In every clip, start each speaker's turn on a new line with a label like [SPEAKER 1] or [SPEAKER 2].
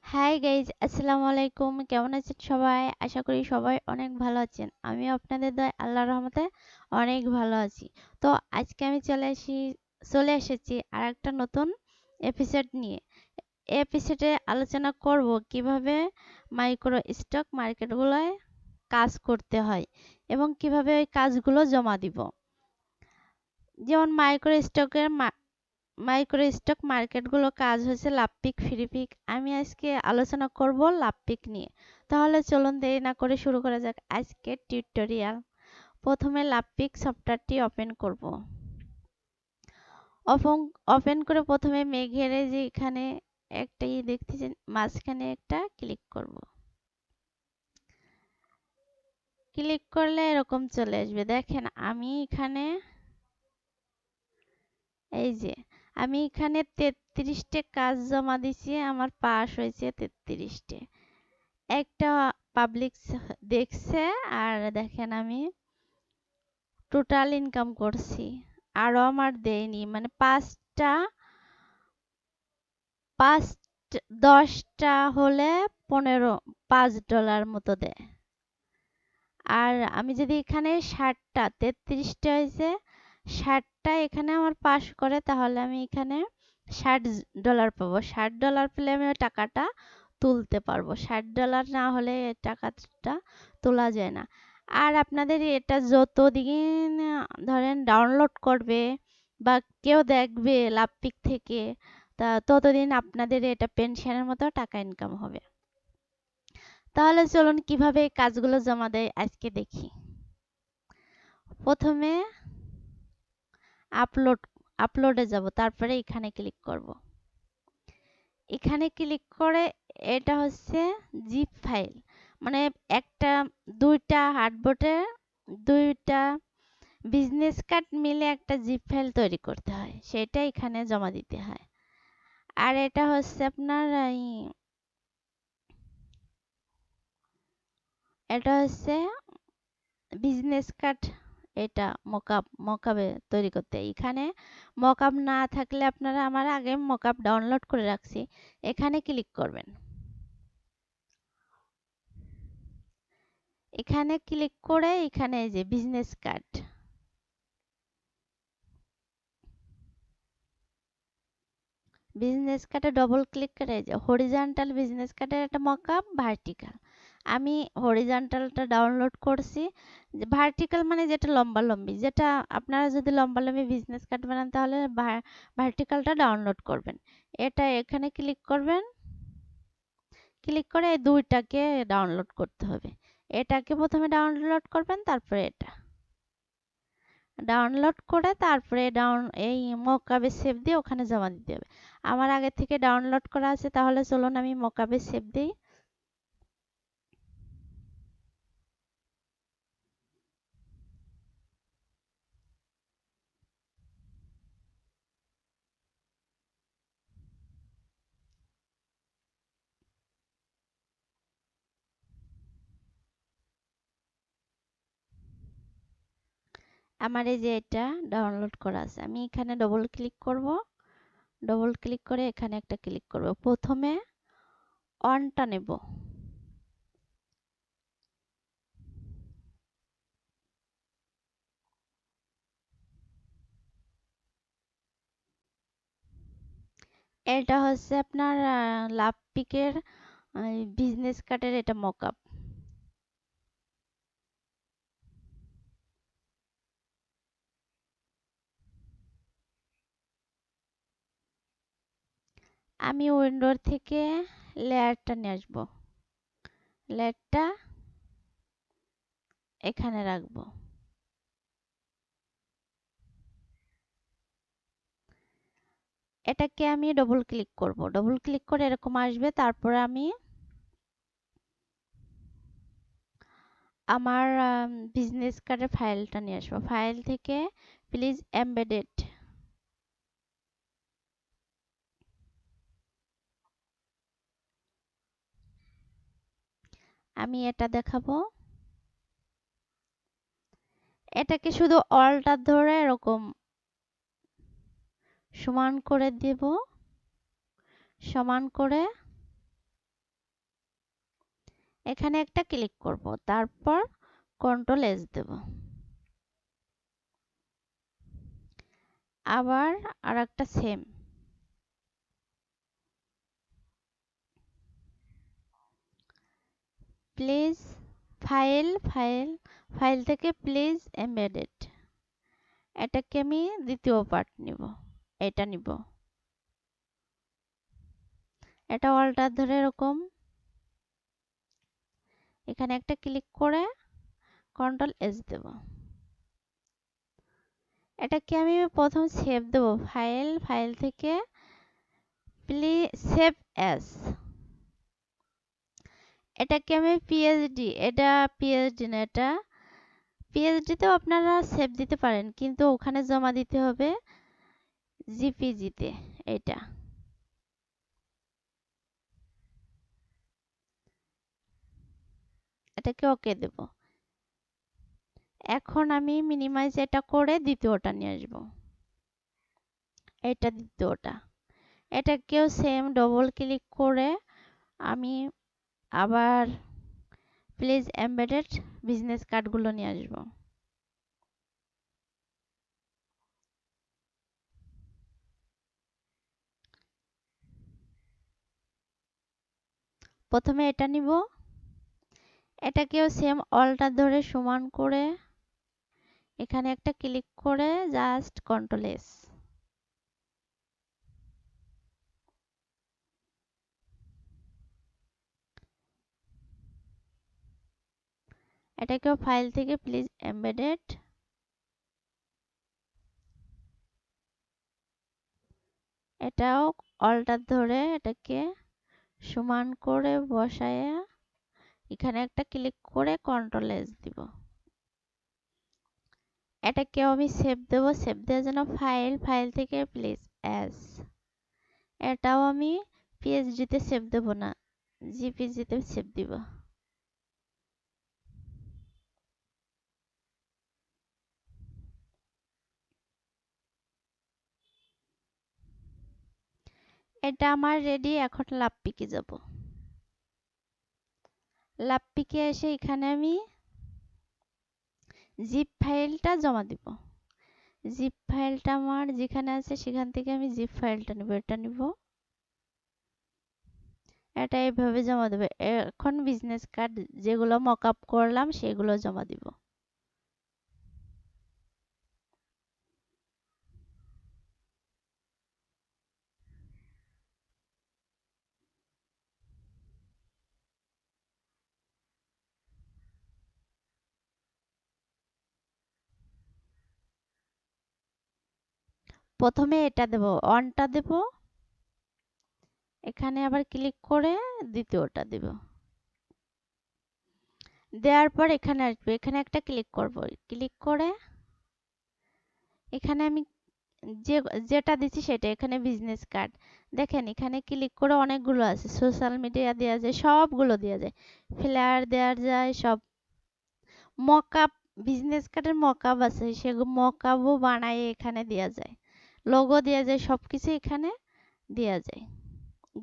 [SPEAKER 1] Hi guys, আসসালামু আলাইকুম। কেমন আছেন সবাই? আশা করি সবাই অনেক ভালো আছেন। আমিও আপনাদের দয়ায় আল্লাহর রহমতে অনেক ভালো আছি। তো আজকে আমি চলে এসেছি আর একটা নতুন এপিসোড নিয়ে। এই এপিসোডে আলোচনা করব কিভাবে মাইক্রো স্টক মার্কেটগুলোয় কাজ করতে হয় এবং কিভাবে ওই কাজগুলো জমা দিব। যেমন মাইক্রো স্টক মার্কেটগুলো কাজ হচ্ছে লাভপিক ফ্রিপিক। আমি আজকে আলোচনা করব লাভপিক নিয়ে। তাহলে চলুন দেরি না করে শুরু করা যাক আজকের টিউটোরিয়াল। প্রথমে লাভপিক সফটওয়্যারটি ওপেন করব। ওপেন করে প্রথমে মেঘের যে এখানে একটা দেখতেছেন, মাঝখানে একটা ক্লিক করব। ক্লিক করলে এরকম চলে আসবে। দেখেন এই যে আমি এখানে 33টে কাজ জমা দিছি, আমার পাস হয়েছে 33টে। একটা পাবলিক দেখছে। আর দেখেন আমি টোটাল ইনকাম করছি, আরো আমার দেয়নি, মানে পাঁচ 10টা হলে 5 ডলার মতো দেয়। আর আমি যদি এখানে 33টা হয়েছে, 60টা এখানে আমার পাস করে, তাহলে আমি এখানে 60 ডলার পাবো। 60 ডলার পেলে আমি ওই টাকাটা তুলতে পারবো। 60 ডলার না হলে এই টাকাটা তোলা যায় না। আর আপনাদের এটা যতদিন ধরেন ডাউনলোড করবে বা কেউ দেখবে লাভপিক থেকে, তা ততদিন আপনাদের এটা পেনশনের মতো টাকা ইনকাম হবে। তাহলে চলুন কিভাবে এই কাজগুলো জমা দেয় আজকে দেখি। প্রথমে আপলোড আপলোডে যাব, তারপরে এখানে ক্লিক করব। এখানে ক্লিক করে এটা হচ্ছে জিপ ফাইল, মানে একটা দুইটা হার্ডবোর্ডে দুইটা বিজনেস কার্ড মিলে একটা জিপ ফাইল তৈরি করতে হয়, সেটা এখানে জমা দিতে হয়। আর এটা হচ্ছে আপনার এটা হচ্ছে বিজনেস কার্ড। এটা মকআপে তৈরি করতে এখানে মকআপ না থাকলে আপনারা, আমার আগে মকআপ ডাউনলোড করে রাখছি, এখানে ক্লিক করবেন। এখানে ক্লিক করে এখানে এই যে বিজনেস কার্ড, বিজনেস কার্ডে ডবল ক্লিক করে এই যে হরিজন্টাল বিজনেস কার্ডের একটা মকআপ, ভার্টিক্যাল। আমি হরিজন্টালটা ডাউনলোড করছি। যে ভার্টিক্যাল মানে যেটা লম্বালম্বি, যেটা আপনারা যদি লম্বালম্বি বিজনেস কার্ড বানান তাহলে ভার্টিক্যালটা ডাউনলোড করবেন। এটা এখানে ক্লিক করবেন। ক্লিক করে এই দুইটাকে ডাউনলোড করতে হবে। এটাকে প্রথমে ডাউনলোড করবেন, তারপরে এটা ডাউনলোড করে তারপরে এই মকআপে সেভ দিয়ে ওখানে জমা দিতে হবে। আমার আগে থেকে ডাউনলোড করা আছে, তাহলে চলুন আমি মকআপে সেভ দিই। আমার এই যে এটা ডাউনলোড করা আছে, আমি এখানে ডবল ক্লিক করব। ডবল ক্লিক করে এখানে একটা ক্লিক করব। প্রথমে অনটা নেব। এটা হচ্ছে আপনার লাভপিকের বিজনেস কার্ডের এটা মকআপ। আমি উইন্ডোর থেকে লেয়ারটা নিয়ে আসবো, লেয়ারটা এখানে রাখবো। এটাকে আমি ডবল ক্লিক করব। ডবল ক্লিক করে এরকম আসবে, তারপরে আমি আমার বিজনেস কার্ডের ফাইলটা নিয়ে আসবো। ফাইল থেকে প্লিজ এমবেডেড, আমি এটা দেখাবো। এটাকে শুধু অলটা ধরে এরকম সমান করে দেব, সমান করে এখানে একটা ক্লিক করব, তারপর কন্ট্রোল এস দেব। আবার আর একটা সেম, প্লিজ ফাইল থেকে প্লিজ এমবেডেড, এটাকে আমি দ্বিতীয় পার্ট নিব, এটা নিব, এটা অল্টার ধরে এরকম এখানে একটা ক্লিক করে কন্ট্রোল এস দেব। এটাকে আমি প্রথম সেভ দেব, ফাইল থেকে প্লিজ সেভ অ্যাজ, এটাকে আমি পিএইচডি, এটা পিএইচডি না, এটা পিএইচডিতেও আপনারা সেভ দিতে পারেন, কিন্তু ওখানে জমা দিতে হবে জিপিজিতে। এটা এটাকে ওকে দেব। এখন আমি মিনিমাইজ এটা করে দ্বিতীয়টা নিয়ে আসব, এটা দ্বিতীয়টা, এটাকেও সেম ডবল ক্লিক করে আমি আবার প্লিজ এমবেডেড বিজনেস কার্ডগুলো নিয়ে আসব। প্রথমে এটা নিব, এটাকেও সেম অল্টার ধরে সমান করে এখানে একটা ক্লিক করে জাস্ট কন্ট্রোল এস, এটাকেও ফাইল থেকে প্লিজ এমবেডেড, এটাও অল্টার ধরে এটাকে সমান করে বসায় এখানে একটা ক্লিক করে কন্ট্রোল এস দিব। এটাকেও আমি সেভ দেব, সেভ দেওয়ার জন্য ফাইল থেকে প্লিজ এস, এটাও আমি পিএইচডিতে সেভ দেব না, জিপিজিতে সেভ দিব। এটা আমার রেডি। এখন লাভপিকে যাব, লাভপিকে এসে এখানে আমি জিপ ফাইলটা জমা দিব, জিপ ফাইলটা আমার যেখানে আছে সেখান থেকে আমি জিপ ফাইলটা নিব, এটা নিব, এটা এইভাবে জমা দেবে। এখন বিজনেস কার্ড যেগুলো মকআপ করলাম সেগুলো জমা দিব। প্রথমে এটা দেব, অনটা দেব, এখানে আবার ক্লিক করে দ্বিতীয়টা দেব, দেওয়ার পর এখানে আসবে, এখানে একটা ক্লিক করব, ক্লিক করে এখানে আমি যে যেটা দিচ্ছি সেটা, এখানে বিজনেস কার্ড দেখেন, এখানে ক্লিক করে অনেকগুলো আছে, সোশ্যাল মিডিয়া দেওয়া যায়, সবগুলো দেওয়া যায়, ফ্লেয়ার দেওয়া যায়, সব মকআপ, বিজনেস কার্ডের মকআপ আছে, সেগুলো মকআপও বানায় এখানে দেওয়া যায়, লোগো দেওয়া যায়, সবকিছু এখানে দেওয়া যায়,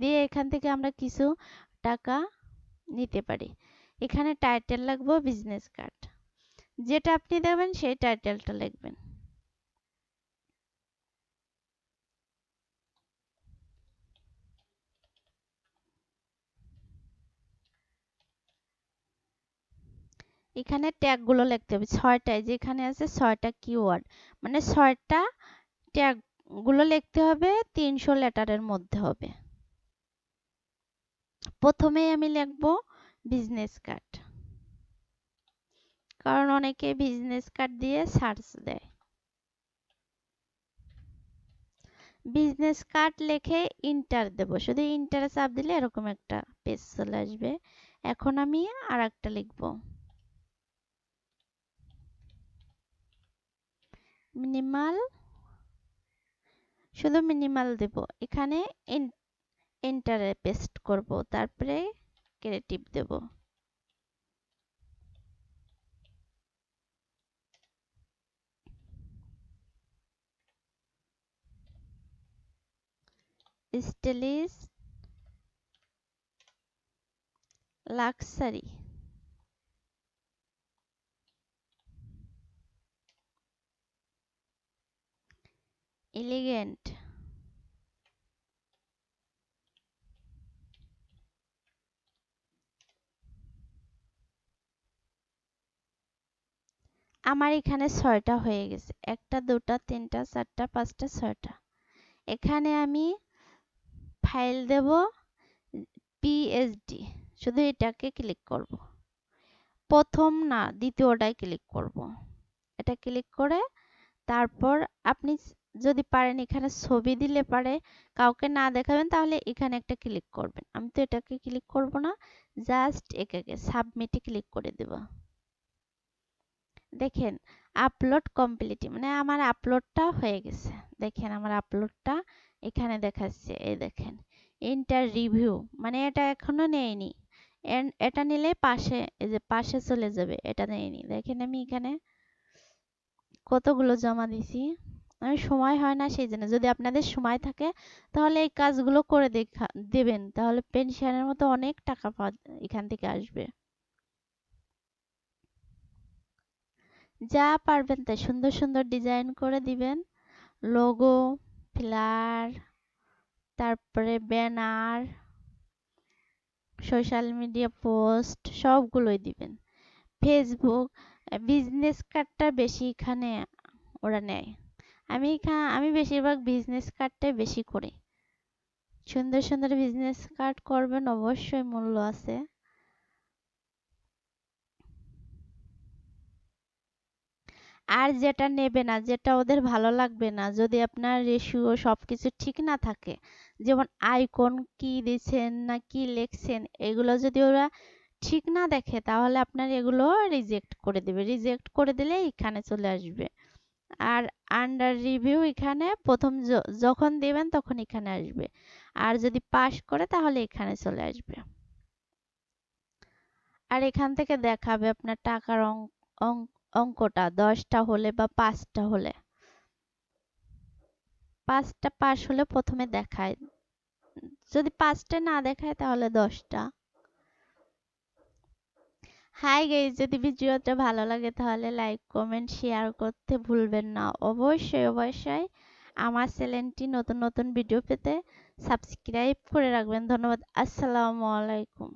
[SPEAKER 1] দিয়ে এখান থেকে আমরা কিছু টাকা নিতে পারি। এখানে টাইটেল লাগবে বিজনেস কার্ড, যেটা আপনি দেবেন সেই টাইটেলটা লিখবেন। এখানে ট্যাগগুলো লিখতে হবে, ছয়টায় যেখানে আছে ছয়টা কিওয়ার্ড, মানে ছয়টা ট্যাগগুলো লিখতে হবে, 300 লেটারের মধ্যে হবে। প্রথমেই আমি লিখব বিজনেস কার্ড, কারণ অনেকে বিজনেস কার্ড দিয়ে সার্চ দেয়। বিজনেস কার্ড লিখে ইন্টার দেব, শুধু ইন্টারে চাপ দিলে এরকম একটা পেজ চলে আসবে। এখন আমি আর একটা লিখব, মিনিমাল, শুধু মিনিমাল দেব, এখানে এন্টারে পেস্ট করব, তারপরে ক্রিয়েটিভ দেব, স্টাইলিশ লাক্সারি, এলিগেন্ট, আমার এখানে 6টা হয়ে গেছে। 1টা 2টা 3টা 4টা 5টা 6টা। এখানে আমি ফাইল দেব পিএসডি, শুধু এটাকে ক্লিক করব। প্রথম না দ্বিতীয়টায় ক্লিক করব। এটা ক্লিক করে তারপর আপনি যদি পারেন এখানে ছবি দিলে পারে কাউকে না দেখাবেন, তাহলে এখানে একটা ক্লিক করবেন। আমি তো এটাকে ক্লিক করব না, জাস্ট এটাকে সাবমিটে ক্লিক করে দেব। দেখেন আপলোড কমপ্লিট, মানে আমার আপলোডটা হয়ে গেছে। দেখেন আমার আপলোডটা এখানে দেখাচ্ছে, এই দেখেন এন্টার রিভিউ, মানে এটা এখনো নেয়নি। এটা নিলে পাশে, এই যে পাশে চলে যাবে, এটা নেয়নি। দেখেন আমি এখানে কতগুলো জমা দিছি। আমি সময় হয় না সেই জন্য, যদি আপনাদের সময় থাকে তাহলে এই কাজগুলো করে দেবেন, তাহলে পেনশনের মতো অনেক টাকা পাওয়া এখান থেকে আসবে। যা পারবেন তাই সুন্দর সুন্দর ডিজাইন করে দিবেন, লোগো, ফ্লায়ার, তারপরে ব্যানার, সোশ্যাল মিডিয়া পোস্ট সবগুলোই দিবেন। ফেসবুক, বিজনেস কার্ডটা বেশি এখানে ওরা নেয়। আমি বেশিরভাগ বিজনেস কার্ডটাই বেশি করি। সুন্দর সুন্দর বিজনেস কার্ড করবেন, অবশ্যই মূল্য আছে। আর যেটা নেবে না, যেটা ওদের ভালো লাগবে না, যদি আপনার রেশিও সবকিছু ঠিক না থাকে, যেমন আইকন কি দিচ্ছেন না কি লিখছেন, এগুলো যদি ওরা ঠিক না দেখে তাহলে আপনার এগুলো রিজেক্ট করে দিবে। রিজেক্ট করে দিলে এখানে চলে আসবে। আর আন্ডার রিভিউ এখানে প্রথম যখন দেবেন তখন এখানে আসবে। আর যদি পাস করে তাহলে এখানে চলে আসবে। আর এখান থেকে দেখাবে আপনার টাকার অঙ্কটা 10টা হলে বা 5টা হলে। 5টা পাস হলে প্রথমে দেখায়, যদি 5টা না দেখায় তাহলে 10টা। হাই গাইস, যদি ভিডিওটা ভালো লাগে তাহলে লাইক কমেন্ট শেয়ার করতে ভুলবেন না। অবশ্যই অবশ্যই আমার চ্যানেলটি নতুন নতুন ভিডিও পেতে সাবস্ক্রাইব করে রাখবেন। ধন্যবাদ। আসসালামু আলাইকুম।